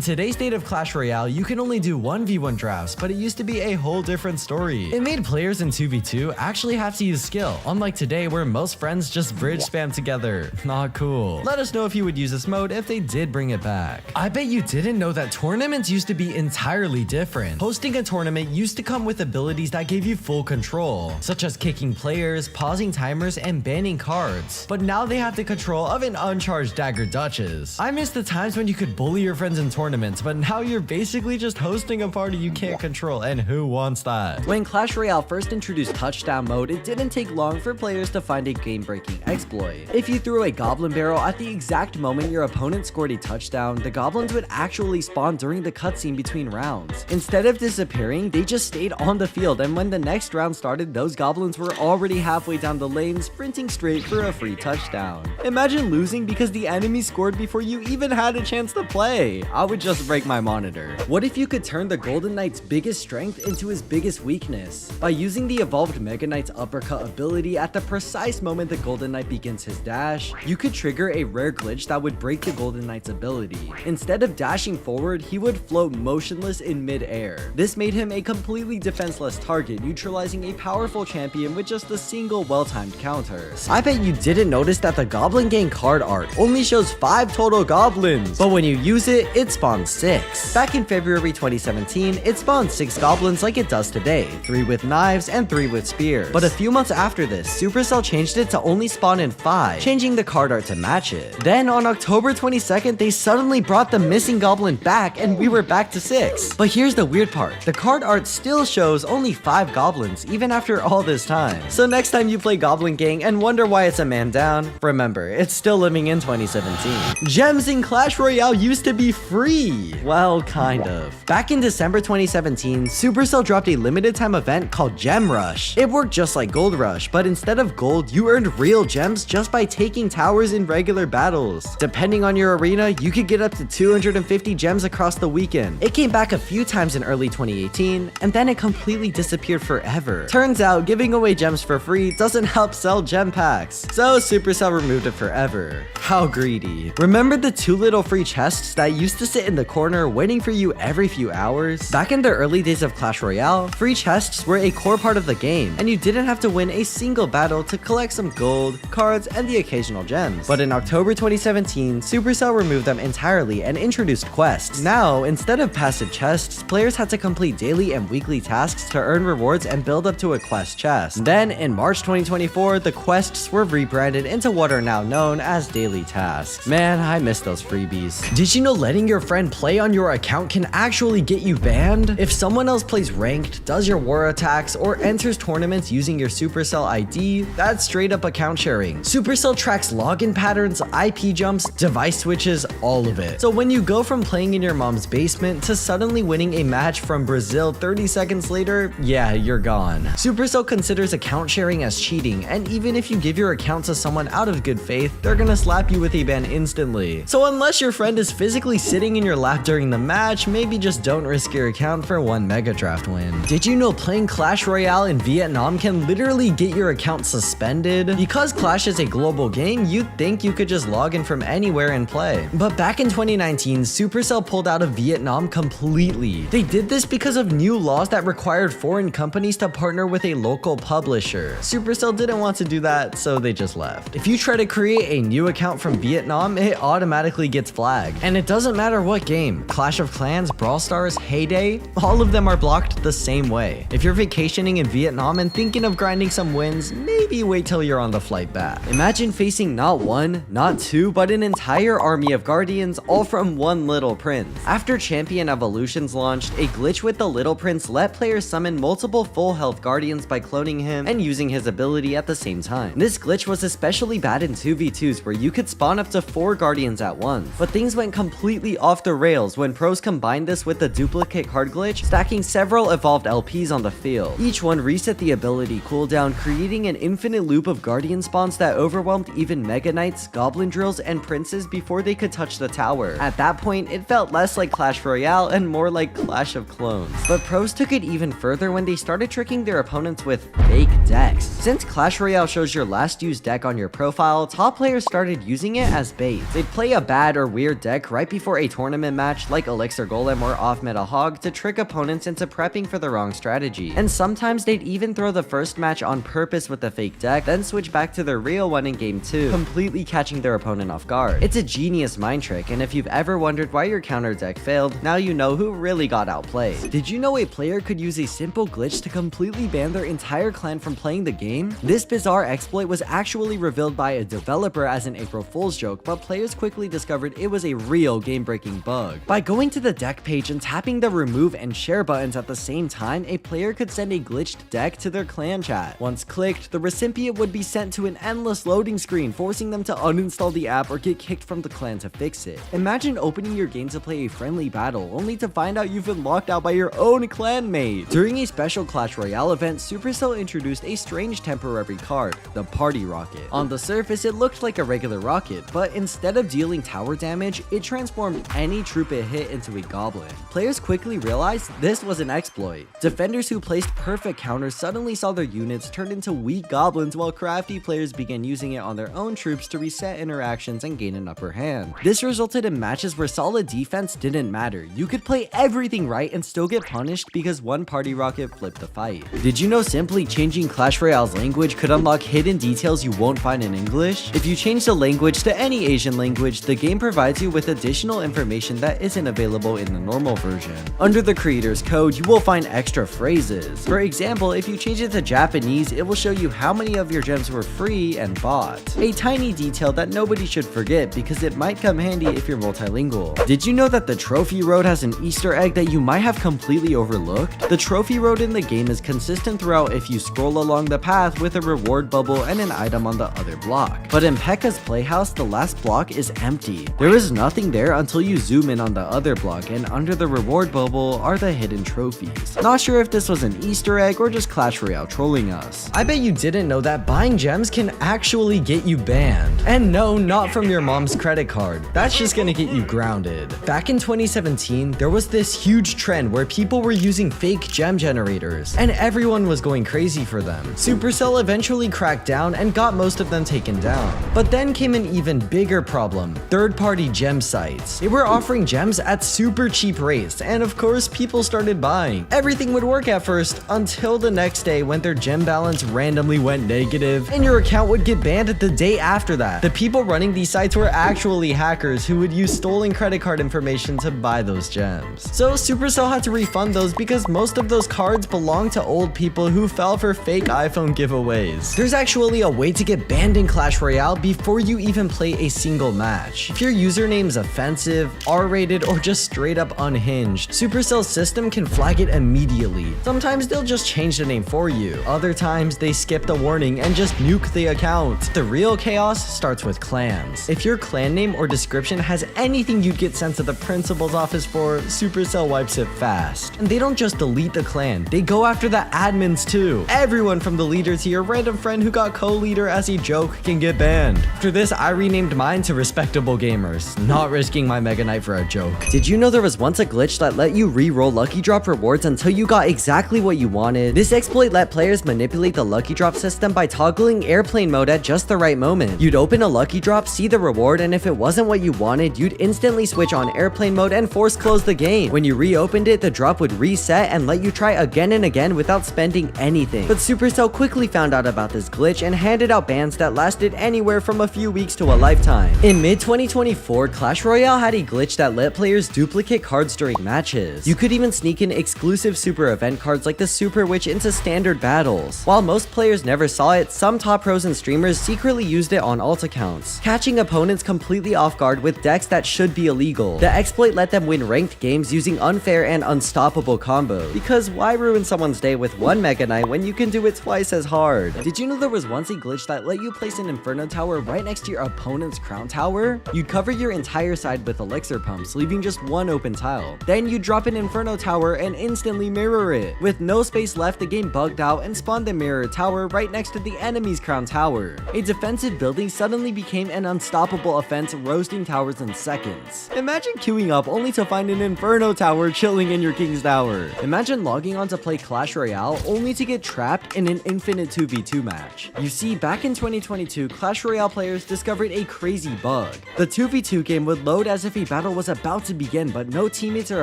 today's state of Clash Royale, you can only do 1v1 drafts, but it used to be a whole different story. It made players in 2v2 actually have to use skill, unlike today where most friends just bridge spam together. Not cool. Let us know if you would use this mode if they did bring it back. I bet you didn't know that tournaments used to be entirely different. Hosting a tournament used to come with abilities that gave you full control, such as kicking players, pausing timers, and banning cards. But now they have the control of an uncharged Dagger Duchess. I miss the times when you could bully your friends in tournaments, but now you're basically just hosting a party you can't control, and who wants that? When Clash Royale first introduced touchdown mode, it didn't take long for players to find a game-breaking exploit. If you threw a goblin barrel at the exact moment your opponent scored a touchdown, the goblins would actually spawn during the cutscene between rounds. Instead of disappearing, they just stayed on the field, and when the next round started, those goblins were already halfway down the lane, sprinting straight for a free touchdown. Imagine losing because the enemy scored before you even had a chance to play. I would just break my monitor. What if you could turn the Golden Knight's biggest strength into his biggest weakness? By using the evolved Mega Knight's uppercut ability at the precise moment the Golden Knight begins his dash, you could trigger a rare glitch that would break the Golden Knight's ability. Instead of dashing forward, he would float motionless in mid-air. This made him a completely defenseless target, neutralizing a powerful champion with just a single well-timed counter. I bet you didn't notice that the Goblin Gang card art only shows 5 total goblins, but when you use it, it spawns 6. Back in February 2017, it spawned 6 goblins like it does today, 3 with knives and 3 with spears. But a few months after this, Supercell changed it to only spawn in 5, changing the card art to match it. Then on October 22nd, they suddenly brought the missing goblin back and we were back to 6. But here's the weird part, the card art still shows only 5 goblins even after all this time. So next time you play Goblin Gang and wonder why it's a man down, remember, it's still living in 2017. Gems in Clash Royale used to be free. Well, kind of. Back in December 2017, Supercell dropped a limited time event called Gem Rush. It worked just like Gold Rush, but instead of gold, you earned real gems just by taking towers in regular battles. Depending on your arena, you could get up to 250 gems across the weekend. It came back a few times in early 2018, and then it completely disappeared forever. Turns out, giving away gems for free doesn't help sell gem packs, so Supercell removed it forever. How greedy. Remember the 2 little free chests that used to sit in the corner waiting for you every few hours? Back in the early days of Clash Royale, free chests were a core part of the game, and you didn't have to win a single battle to collect some gold, cards, and the occasional gems. But in October 2017, Supercell removed them entirely and introduced quests. Now, instead of passive chests, players had to complete daily and weekly tasks to earn rewards and build up to a quest chest. Then, in March 2024, the quests were rebranded into what are now known as daily tasks. Man, I miss those freebies. Did you know letting your friend play on your account can actually get you banned? If someone else plays ranked, does your war attacks, or enters tournaments using your Supercell ID, that's straight up account sharing. Supercell tracks login patterns, IP jumps, device switches, all of it. So when you go from playing in your mom's basement to suddenly winning a match from Brazil 30 seconds later, yeah, you're gone. Supercell considers account sharing as cheating, and even if you give your account to someone out of good faith, they're gonna slap you with a ban instantly. So unless your friend is physically sitting in your lap during the match, maybe just don't risk your account for 1 mega draft win. Did you know playing Clash Royale in Vietnam can literally get your account suspended? Because Clash is a global game, you'd think you could just log in from anywhere and play. But back in 2019, Supercell pulled out of Vietnam completely. They did this because of new laws that required foreign companies to partner with a local publisher. Supercell didn't want to do that, so they just left. If you try to create a new account from Vietnam, it automatically gets flagged. And it doesn't matter what game, Clash of Clans, Brawl Stars, Heyday, all of them are blocked the same way. If you're vacationing in Vietnam and thinking of grinding some wins, maybe wait till you're on the flight back. Imagine facing not 1, not 2, but an entire army of guardians, all from one little prince. After Champion Evolutions launched, a glitch with the Little Prince let players summon multiple full health guardians by cloning him and using his ability at the same time. This glitch was especially bad in 2v2s where you could spawn up to 4 guardians at once, but things went completely off the rails when pros combined this with the duplicate card glitch, stacking several evolved LPs on the field. Each one reset the ability cooldown, creating an infinite loop of guardian spawns that overwhelmed even Mega Knights, Goblin Drills, and Princes before they could touch the tower. At that point, it felt less like Clash Royale and more like Clash of Clones. But pros took it even further when they started tricking their opponents with fake decks. Since Clash Royale shows your last used deck on your profile, top players started using it as bait. They'd play a bad or weird deck right before a tournament match like Elixir Golem or off-meta Hog to trick opponents into prepping for the wrong strategy. And sometimes they'd even throw the first match on purpose with the fake deck, then switch back to their real one in game 2, completely catching their opponent off guard. It's a genius mind trick, and if you've ever wondered why your counter deck failed, now you know who really got outplayed. Did you know a player could use a simple glitch to completely ban their entire clan from playing the game? This bizarre exploit was actually revealed by a developer as an April Fool's joke, but players quickly discovered it was a real game-breaking bug. By going to the deck page and tapping the remove and share buttons at the same time, a player could send a glitched deck to their clan chat. Once clicked, the recipient would be sent to an endless loading screen, forcing them to uninstall the app or get kicked from the clan to fix it. Imagine opening your game to play a friendly battle, only to find out you've been locked out by your own clanmate. During a special Clash Royale event, Supercell introduced a strange temporary card, the Party Rocket. On the surface, it looked like a regular rocket, but instead of dealing tower damage, it transformed any troop it hit into a goblin. Players quickly realized this was an exploit. Defenders who placed perfect counters suddenly saw their units turned into weak goblins, while crafty players began using it on their own troops to reset interactions and gain an upper hand. This resulted in matches where solid defense didn't matter. You could play everything right and still get punished because one party rocket flipped the fight. Did you know simply changing Clash Royale's language could unlock hidden details you won't find in English? If you change the language to any Asian language, the game provides you with additional information that isn't available in the normal version. Under the creator's code, you will find extra phrases. For example, if you change it to Japanese, it will show you how many of your gems were free and bought. A tiny detail that nobody should forget because it might come handy if you're multilingual. Did you know that the trophy road has an Easter egg that you might have completely overlooked? The trophy road in the game is consistent throughout if you scroll along the path with a reward bubble and an item on the other block. But in P.E.K.K.A.'s playhouse, the last block is empty. There is nothing there until you zoom in on the other block, and under the reward bubble are the hidden trophies. Not sure if this was an Easter egg or just Clash Royale trolling us. I bet you didn't know that buying gems can actually get you banned. And no, not from your mom's credit card. That's just gonna get you grounded. Back in 2017, there was this huge trend where people were using fake gem generators, and everyone was going crazy for them. Supercell eventually cracked down and got most of them taken down. But then came an even bigger problem: third-party gem sites. They were offering gems at super cheap rates, and of course, people started buying. Everything would work at first, until the next day when their gem balance randomly went negative, and your account would get banned the day after that. The people running these sites were actually hackers who would use stolen credit card information to buy those gems. So Supercell had to refund those because most of those cards belonged to old people who fell for fake iPhone giveaways. There's actually a way to get banned in Clash Royale before you even play a single match. If your username's offensive, R-rated, or just straight up unhinged, Supercell's system can flag it immediately. Sometimes they'll just change the name for you. Other times they skip the warning and just nuke the account. The real chaos starts with clans. If your clan name or description has anything you'd get sent to the principal's office for, Supercell wipes it fast. And they don't just delete the clan, they go after the admins too. Everyone from the leader to your random friend who got co-leader as a joke can get banned. After this, I renamed mine to Respectable Gamers, not risking my Mega Knight for a joke. Did you know there was once a glitch that let you re-roll lucky drop rewards until you got exactly what you wanted? This exploit let players manipulate the lucky drop system by toggling airplane mode at just the right moment. You'd open a lucky drop, see the reward, and if it wasn't what you wanted, you'd instantly switch on airplane mode and force close the game. When you reopened it, the drop would reset and let you try again and again without spending anything. But Supercell quickly found out about this glitch and handed out bans that lasted anywhere from a few weeks to a lifetime. In mid-2024, Clash Royale had a glitch that let players duplicate cards during matches. You could even sneak in exclusive super event cards like the Super Witch into standard battles. While most players never saw it, some top pros and streamers secretly used it on alt accounts, catching opponents completely off guard with decks that should be illegal. The exploit let them win ranked games using unfair and unstoppable combos, because why ruin someone's day with one Mega Knight when you can do it twice as hard? Did you know there was once a glitch that let you place an Inferno Tower right next to your opponent's Crown Tower? You'd cover your entire side with Elixir Pumps, leaving just one open tile. Then you'd drop an Inferno Tower and instantly mirror it. With no space left, the game bugged out and spawned the mirror tower right next to the enemy's Crown Tower. A defensive building suddenly became an unstoppable offense, roasting towers in seconds. Imagine queuing up only to find an Inferno Tower chilling in your King's Tower. Imagine Imagine logging on to play Clash Royale only to get trapped in an infinite 2v2 match. You see, back in 2022, Clash Royale players discovered a crazy bug. The 2v2 game would load as if a battle was about to begin, but no teammates or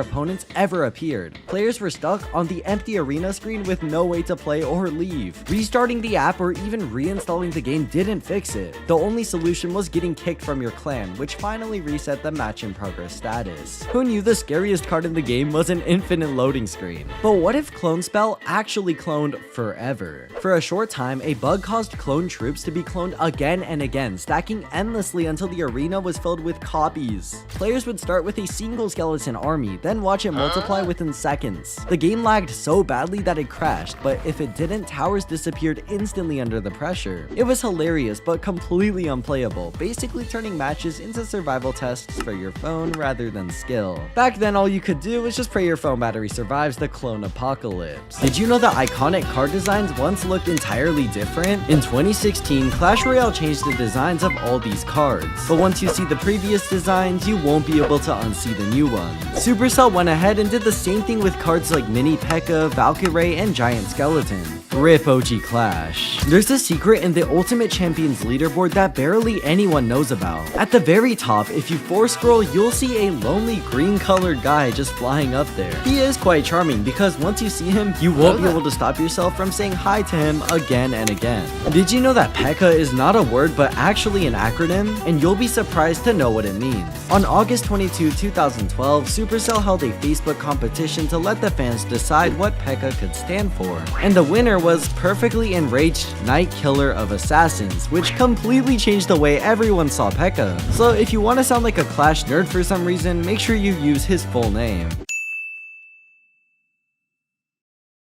opponents ever appeared. Players were stuck on the empty arena screen with no way to play or leave. Restarting the app or even reinstalling the game didn't fix it. The only solution was getting kicked from your clan, which finally reset the match in progress status. Who knew the scariest card in the game was an infinite loading screen? But what if Clone Spell actually cloned forever? For a short time, a bug caused clone troops to be cloned again and again, stacking endlessly until the arena was filled with copies. Players would start with a single skeleton army, then watch it multiply within seconds. The game lagged so badly that it crashed, but if it didn't, towers disappeared instantly under the pressure. It was hilarious but completely unplayable, basically turning matches into survival tests for your phone rather than skill. Back then, all you could do was just pray your phone battery survives the clone apocalypse. Did you know that iconic card designs once looked entirely different? In 2016, Clash Royale changed the designs of all these cards, but once you see the previous designs, you won't be able to unsee the new ones. Supercell went ahead and did the same thing with cards like Mini P.E.K.K.A, Valkyrie, and Giant Skeleton. RIP OG Clash. There's a secret in the Ultimate Champions leaderboard that barely anyone knows about. At the very top, if you force scroll, you'll see a lonely green colored guy just flying up there. He is quite charming because once you see him, you won't be able to stop yourself from saying hi to him again and again. Did you know that P.E.K.K.A is not a word but actually an acronym? And you'll be surprised to know what it means. On August 22, 2012, Supercell held a Facebook competition to let the fans decide what P.E.K.K.A could stand for. And the winner was Perfectly Enraged Night Killer of Assassins, which completely changed the way everyone saw P.E.K.K.A. So if you want to sound like a Clash nerd for some reason, make sure you use his full name.